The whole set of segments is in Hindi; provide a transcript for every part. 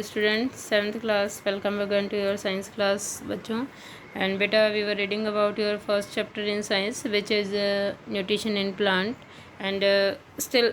Student 7th class, welcome again to your science class बच्चों. And beta, we were reading about your first chapter in science, which is nutrition in plant. And still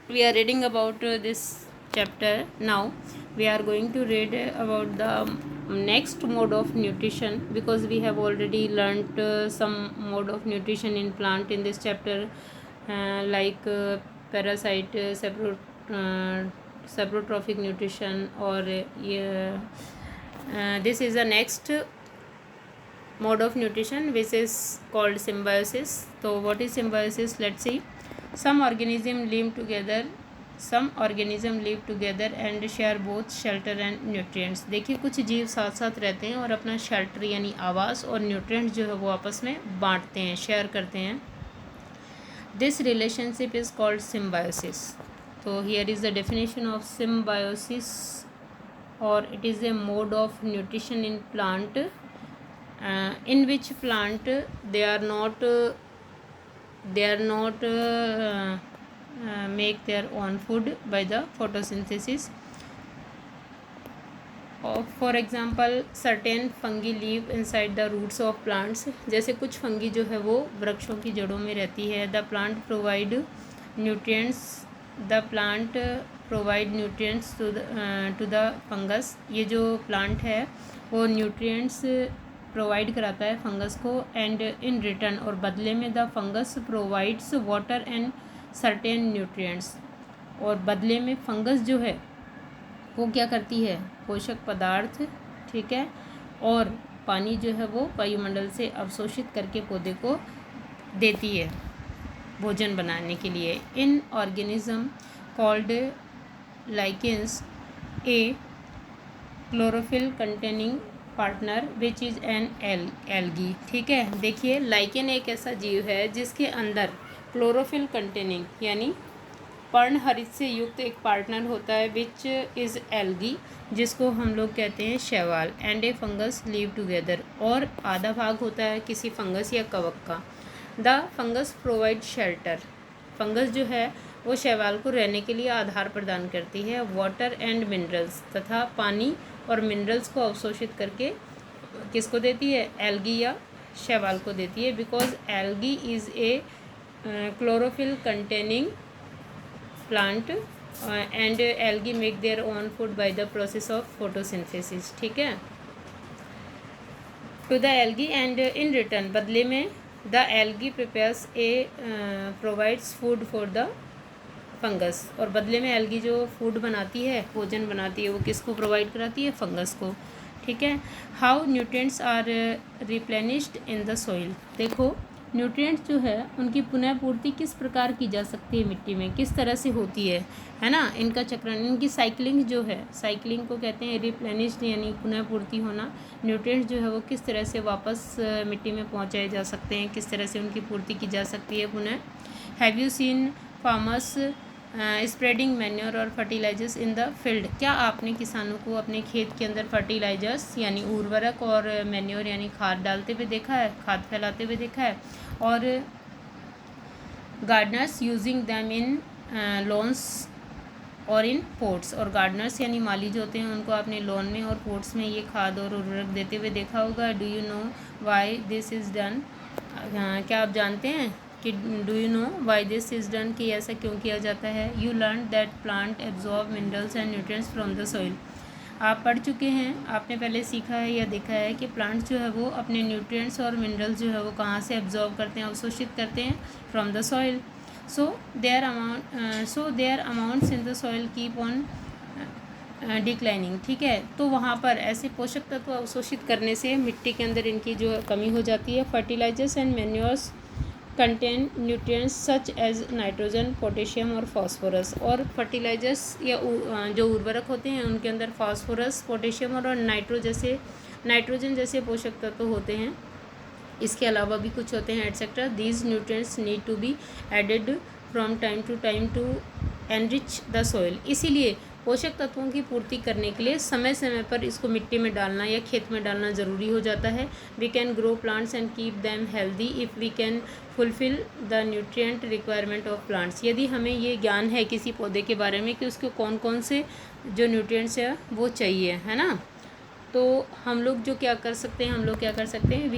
we are reading about this chapter. Now we are going to read about the next mode of nutrition, because we have already learnt some mode of nutrition in plant in this chapter, like parasite, saprotrophic nutrition, or this is the next mode of nutrition, which is called symbiosis. So what is symbiosis? Let's see. Some organisms live together and share both shelter and nutrients. देखिए, कुछ जीव साथ साथ रहते हैं और अपना शेल्टर यानी आवास और न्यूट्रिएंट्स जो है वो आपस में बांटते हैं, शेयर करते हैं. This relationship is called symbiosis. So here is the definition of symbiosis, or it is a mode of nutrition in plant, in which plant they are not make their own food by the photosynthesis. For example, certain fungi live inside the roots of plants. जैसे कुछ फंगी जो है वो वृक्षों की जड़ों में रहती है. The plant provide nutrients to the fungus. ये जो प्लांट है वो न्यूट्रिएंट्स प्रोवाइड कराता है फंगस को. एंड इन रिटर्न, और बदले में, the fungus provides water and certain nutrients. और बदले में फंगस जो है वो क्या करती है? पोषक पदार्थ, ठीक है, और पानी जो है वो वायुमंडल से अवशोषित करके पौधे को देती है भोजन बनाने के लिए. इन organism called lichens A chlorophyll containing partner which is an algae. ठीक है, देखिए, लाइकेन एक ऐसा जीव है जिसके अंदर क्लोरोफिल कंटेनिंग यानी पर्णहरित से युक्त एक पार्टनर होता है, विच इज़ एल्गी, जिसको हम लोग कहते हैं शैवाल. And A fungus live together, और आधा भाग होता है किसी फंगस या कवक का. The fungus provide shelter. Fungus जो है वो शैवाल को रहने के लिए आधार प्रदान करती है. वाटर एंड मिनरल्स, तथा पानी और मिनरल्स को अवशोषित करके किसको देती है? एल्गी या शैवाल को देती है. Because algae is a chlorophyll containing plant and algae make their own food by the process of photosynthesis. ठीक है, to the algae and in return, बदले में, the algae prepares provides food for the fungus. और बदले में एल्गी जो फूड बनाती है, भोजन बनाती है, वो किसको प्रोवाइड कराती है? फंगस को. ठीक है. How nutrients are replenished in the soil. देखो, न्यूट्रिएंट्स जो है उनकी पुनः पूर्ति किस प्रकार की जा सकती है मिट्टी में, किस तरह से होती है ना. इनका चक्रण, इनकी साइकिलिंग जो है, साइकिलिंग को कहते हैं रिप्लेनिश्ड, यानी पुनः पूर्ति होना. न्यूट्रिएंट्स जो है वो किस तरह से वापस मिट्टी में पहुंचाए जा सकते हैं, किस तरह से उनकी पूर्ति की जा सकती है पुनः. Have you seen farmers spreading manure और फर्टिलाइजर्स इन द फील्ड. क्या आपने किसानों को अपने खेत के अंदर फर्टिलाइजर्स यानी उर्वरक और मैन्योर यानी खाद डालते हुए देखा है, खाद फैलाते हुए देखा है. और gardeners using them in lawns और इन पोट्स. और गार्डनर्स यानी माली जो होते हैं उनको आपने लॉन में और पोट्स में ये खाद और उर्वरक देते हुए देखा होगा. Do you know why this is done. क्या आप जानते हैं कि do you know why this is done, कि ऐसा क्यों किया जाता है. You learn that plant absorb minerals and nutrients from the soil. आप पढ़ चुके हैं, आपने पहले सीखा है या देखा है कि प्लांट्स जो है वो अपने न्यूट्रिएंट्स और मिनरल्स जो है वो कहाँ से एब्जॉर्ब करते हैं, अवशोषित करते हैं? From the soil. So their amounts in the soil keep on declining. ठीक है, तो वहाँ पर ऐसे पोषक तत्व अवशोषित करने से मिट्टी के अंदर इनकी जो कमी हो जाती है. Fertilisers and manures contain nutrients such as nitrogen, potassium और फास्फोरस. और फर्टिलाइजर्स या जो उर्वरक होते हैं उनके अंदर फास्फोरस, पोटेशियम और नाइट्रोजन जैसे पोषक तत्व होते हैं. इसके अलावा भी कुछ होते हैं et cetera. These nutrients need to be added from time to time to enrich the soil. इसीलिए पोषक तत्वों की पूर्ति करने के लिए समय समय पर इसको मिट्टी में डालना या खेत में डालना ज़रूरी हो जाता है। We can grow plants and keep them healthy if we can fulfil the nutrient requirement of plants. यदि हमें ये ज्ञान है किसी पौधे के बारे में कि उसको कौन कौन से जो न्यूट्रिएंट्स है वो चाहिए, है ना, तो हम लोग जो क्या कर सकते हैं, हम लोग क्या कर सकते हैं,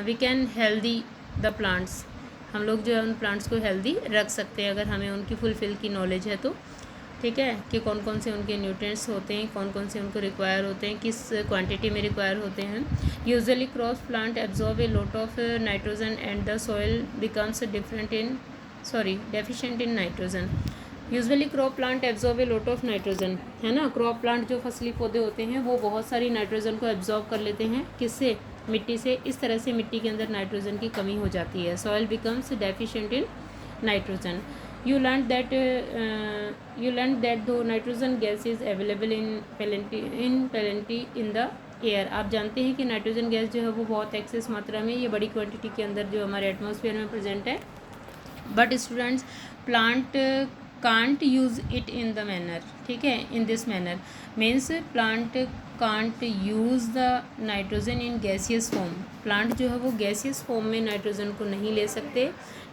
we can healthy the plants. हम लोग जो है उन प्लांट्स को हेल्दी रख सकते हैं अगर हमें उनकी फुलफिल की नॉलेज है तो, ठीक है, कि कौन कौन से उनके न्यूट्रिएंट्स होते हैं, कौन कौन से उनको रिक्वायर होते हैं, किस क्वांटिटी में रिक्वायर होते हैं। Usually cross plant absorb a lot of nitrogen and the soil becomes deficient in nitrogen. Usually crop plant absorb a lot of nitrogen, है ना, क्रॉप प्लांट जो फसली पौधे होते हैं वो बहुत सारी नाइट्रोजन को एब्जॉर्ब कर लेते हैं, किससे, मिट्टी से। इस तरह से मिट्टी के अंदर नाइट्रोजन की कमी हो जाती है, soil becomes deficient in nitrogen. You learned that though nitrogen gas is available in plenty in the air, आप जानते हैं कि नाइट्रोजन गैस जो है वो बहुत एक्सेस मात्रा में, ये बड़ी क्वांटिटी के अंदर जो हमारे एटमॉस्फेयर में प्रेजेंट है, but students plant can't use it in the manner, ठीक है, in this manner means plant can't use the nitrogen in gaseous form. Plant जो है वो गैसियस फॉर्म में नाइट्रोजन को नहीं ले सकते,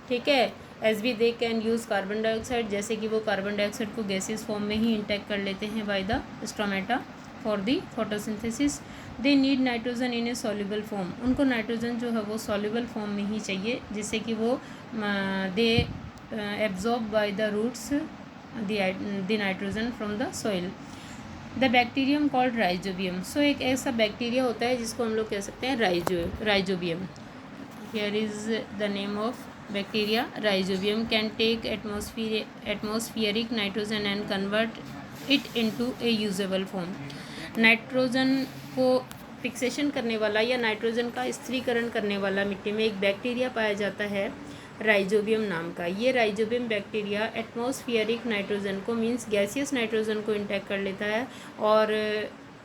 ठीक है, एज भी they can use carbon dioxide, जैसे कि वो कार्बन डाइऑक्साइड को गैसियस फॉर्म में ही इंटेक कर लेते हैं by the stomata for the photosynthesis. They need nitrogen in A soluble form, उनको नाइट्रोजन जो है वो सॉल्युबल फॉर्म में ही चाहिए, जिससे कि वो they absorb by the roots the nitrogen from the soil. The bacterium called rhizobium, so एक ऐसा बैक्टीरिया होता है जिसको हम लोग कह सकते हैं rhizobium. Here is the name of bacteria rhizobium. Can take atmospheric nitrogen and convert it into a usable form. Nitrogen को फिक्सेशन करने वाला या नाइट्रोजन का स्थिरीकरण करने वाला मिट्टी में एक बैक्टीरिया पाया जाता है राइजोबियम नाम का। ये राइजोबियम बैक्टीरिया एटमॉस्फियरिक नाइट्रोजन को मीन्स गैसियस नाइट्रोजन को इंटेक कर लेता है और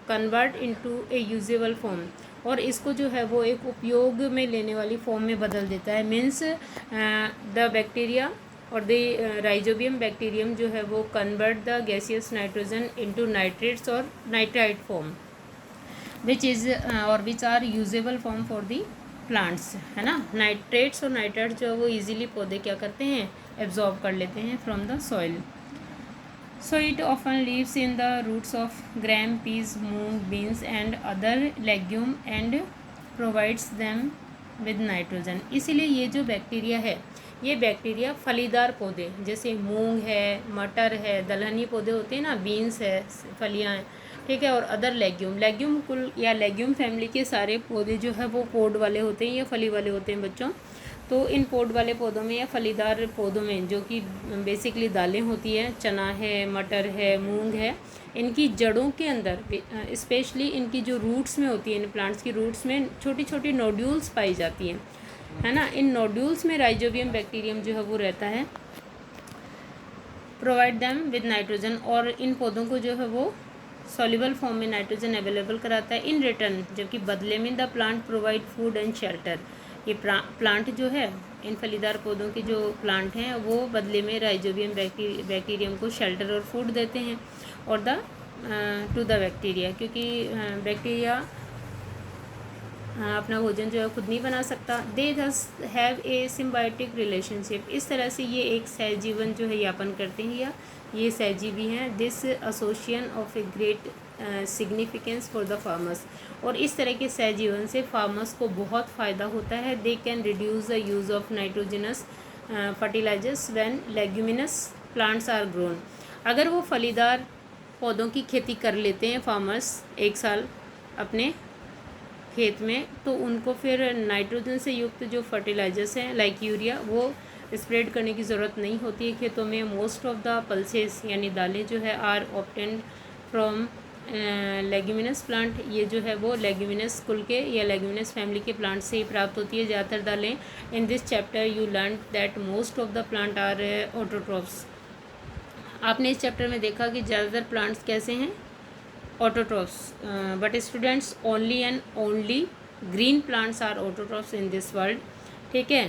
convert into a usable form, और इसको जो है वो एक उपयोग में लेने वाली फॉर्म में बदल देता है। मीन्स द बैक्टीरिया और द राइजोबियम बैक्टीरियम जो है वो convert the gaseous nitrogen into nitrates और nitrite form which are usable form for the plants, है ना। नाइट्रेट्स और नाइट्राइट्स जो है वो इजीली पौधे क्या करते हैं, एब्जॉर्ब कर लेते हैं from the soil. So it often lives in the roots of gram, peas, moong, beans and other legume and provides them with nitrogen। इसीलिए ये जो बैक्टीरिया है, ये बैक्टीरिया फलीदार पौधे जैसे मूंग है, मटर है, दलहनी पौधे होते हैं ना, बीन्स है, फलियाँ हैं, ठीक है, और अदर लेग्यूम कुल या लेग्यूम फैमिली के सारे पौधे जो है वो पोड वाले होते हैं या फली वाले होते हैं बच्चों। तो इन पोड वाले पौधों में या फलीदार पौधों में जो कि बेसिकली दालें होती हैं, चना है, मटर है, मूंग है, इनकी जड़ों के अंदर स्पेशली इनकी जो रूट्स में होती है, इन प्लांट्स की रूट्स में छोटी छोटी नोड्यूल्स पाई जाती हैं, है ना। इन नोड्यूल्स में राइजोबियम बैक्टीरियम जो है वो रहता है, प्रोवाइड देम विद नाइट्रोजन, और इन पौधों को जो है वो सॉल्युबल फॉर्म में नाइट्रोजन अवेलेबल कराता है। इन रिटर्न जबकि बदले में the plant provide food and shelter. ये प्लांट जो है, इन फलीदार पौधों के जो प्लांट हैं वो बदले में राइजोबियम बैक्टीरियम को शेल्टर और फूड देते हैं और टू द बैक्टीरिया, क्योंकि बैक्टीरिया अपना भोजन जो है खुद नहीं बना सकता। They thus have a symbiotic relationship, इस तरह से ये एक सहजीवन जो है यापन करते हैं या ये सहजीवी हैं। This association of a great significance for the farmers, और इस तरह के सहजीवन से फार्मर्स को बहुत फ़ायदा होता है। They can reduce the use of nitrogenous fertilisers when leguminous plants are grown. अगर वो फलीदार पौधों की खेती कर लेते हैं फार्मर्स एक साल अपने खेत में, तो उनको फिर नाइट्रोजन से युक्त जो फर्टिलाइजर्स हैं लाइक यूरिया वो स्प्रेड करने की ज़रूरत नहीं होती है खेतों में। मोस्ट ऑफ द पल्सेस यानी दालें जो है are obtained from leguminous plant, ये जो है वो लेग्यूमिनस कुल के या लेग्यूमिनस फैमिली के प्लांट से ही प्राप्त होती है ज़्यादातर दालें। In this chapter you learn that most of the plant are autotrophs. आपने इस चैप्टर में देखा कि ज़्यादातर प्लांट्स कैसे हैं, autotrophs, but students only and only green plants are autotrophs in this world, ठीक है।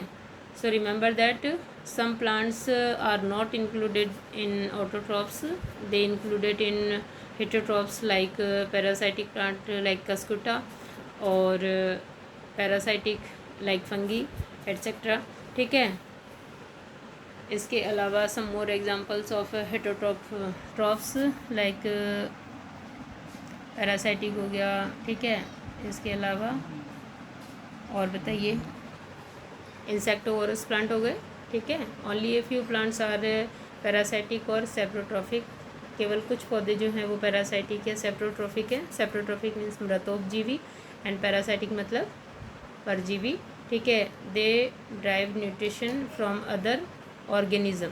So remember that some plants are not included in autotrophs. They included in heterotrophs like parasitic plant like cuscuta or parasitic like fungi etc. ठीक है. इसके अलावा some more examples of heterotrophs like parasitic हो गया. ठीक है. इसके अलावा और बताइए. इंसेक्टोवोरस प्लांट हो गए. ठीक है. Only a few plants are parasitic और सेप्रोट्रॉफिक. केवल कुछ पौधे जो हैं वो पैरासाइटिक या सेप्रोट्रॉफिक है. सेप्रोट्रॉफिक मीन्स मृतोपजीवी एंड पैरासाइटिक मतलब परजीवी. ठीक है. They drive nutrition from other organism,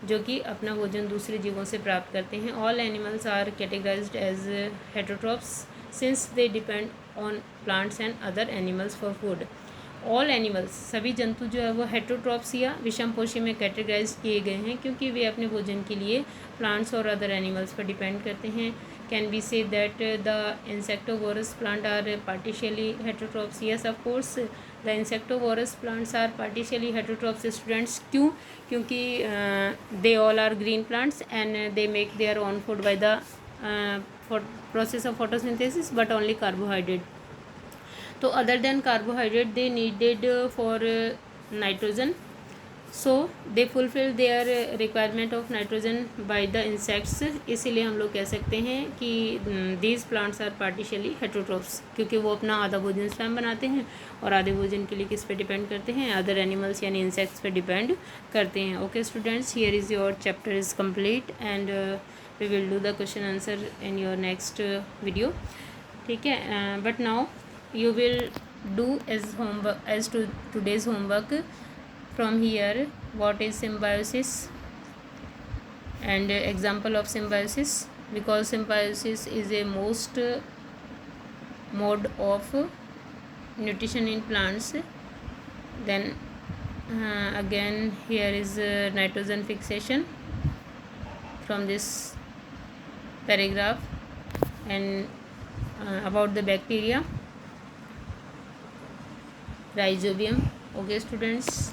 जो कि अपना भोजन दूसरे जीवों से प्राप्त करते हैं. All animals are categorised as heterotrophs since they depend on plants and other animals for food. All animals सभी जंतु जो है वो हेटेरोट्रॉफ्स या विषमपोषी में कैटेगराइज किए गए हैं क्योंकि वे अपने भोजन के लिए प्लांट्स और अदर एनिमल्स पर डिपेंड करते हैं. Can be say that the insectivorous plant are partially heterotrophs. Yes of course the insectivorous plants are partially heterotrophs. Students क्यों? क्योंकि they all are green plants and they make their own food by the process of photosynthesis but only carbohydrate. So other than carbohydrate they needed for nitrogen, so they fulfill their requirement of nitrogen by the insects. इसीलिए हम लोग कह सकते हैं कि these plants are partially heterotrophs क्योंकि वो अपना आधा भोजन स्वयं बनाते हैं और आधे भोजन के लिए किस पे डिपेंड करते हैं? अदर एनिमल्स यानी इंसेक्ट्स पे डिपेंड करते हैं. Okay students, here is your chapter is complete and we will do the question answer in your next video. ठीक है. But now you will do as homework as to today's homework from here. What is symbiosis and example of symbiosis, because symbiosis is a most mode of nutrition in plants. Then again here is nitrogen fixation from this paragraph and about the bacteria rhizobium. Okay students.